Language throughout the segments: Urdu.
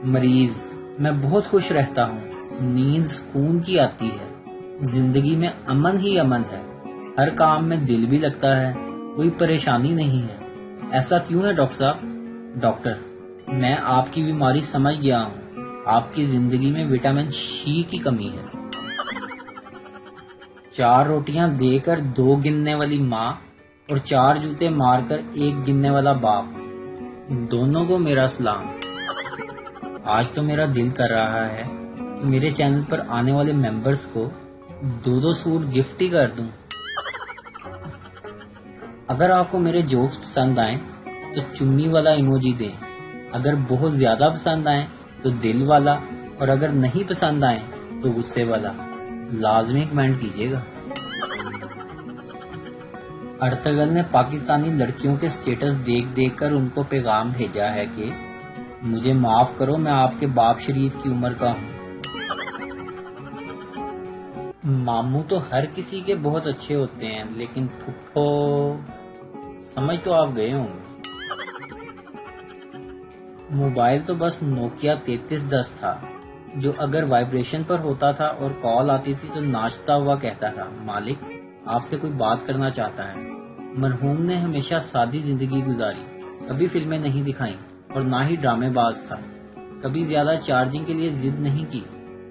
مریض: میں بہت خوش رہتا ہوں، نیند سکون کی آتی ہے، زندگی میں امن ہی امن ہے، ہر کام میں دل بھی لگتا ہے، کوئی پریشانی نہیں ہے۔ ایسا کیوں ہے ڈاکٹر صاحب؟ ڈاکٹر: میں آپ کی بیماری سمجھ گیا ہوں، آپ کی زندگی میں وٹامن سی کی کمی ہے۔ 4 روٹیاں دے کر 2 گننے والی ماں اور 4 جوتے مار کر 1 گننے والا باپ، دونوں کو میرا سلام۔ آج تو میرا دل کر رہا ہے کہ میرے چینل پر آنے والے ممبرز کو 2 سوٹ گفٹ ہی کر دوں۔ اگر آپ کو میرے جوکس پسند آئیں تو چنی والا ایموجی دیں، اگر بہت زیادہ پسند آئیں تو دل والا، اور اگر نہیں پسند آئیں تو غصے والا۔ لازمی کمنٹ کیجیے گا۔ ارطغرل نے پاکستانی لڑکیوں کے سٹیٹس دیکھ کر ان کو پیغام بھیجا ہے کہ مجھے معاف کرو، میں آپ کے باپ شریف کی عمر کا ہوں۔ ماموں تو ہر کسی کے بہت اچھے ہوتے ہیں، لیکن پھپھو، سمجھ تو آپ گئے ہوں گے۔ موبائل تو بس نوکیا 3310 تھا، جو اگر وائبریشن پر ہوتا تھا اور کال آتی تھی تو ناچتا ہوا کہتا تھا، مالک آپ سے کوئی بات کرنا چاہتا ہے۔ مرحوم نے ہمیشہ سادی زندگی گزاری، کبھی فلمیں نہیں دکھائیں اور نہ ہی ڈرامے باز تھا، کبھی زیادہ چارجنگ کے لیے ضد نہیں کی،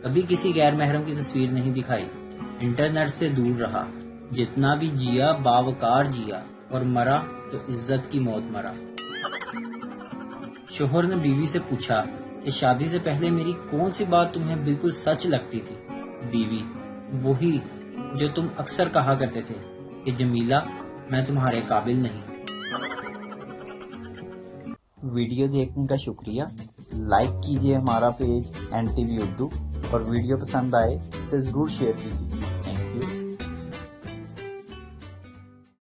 کبھی کسی غیر محرم کی تصویر نہیں دکھائی، انٹرنیٹ سے دور رہا، جتنا بھی جیا باوقار جیا، اور مرا تو عزت کی موت مرا۔ شوہر نے بیوی سے پوچھا کہ شادی سے پہلے میری کون سی بات تمہیں بالکل سچ لگتی تھی؟ بیوی: وہی جو تم اکثر کہا کرتے تھے کہ جمیلہ میں تمہارے قابل نہیں۔ ویڈیو دیکھنے کا شکریہ۔ لائک کیجیے ہمارا پیج NTV اردو، اور ویڈیو پسند آئے تو ضرور شیئر کیجیے۔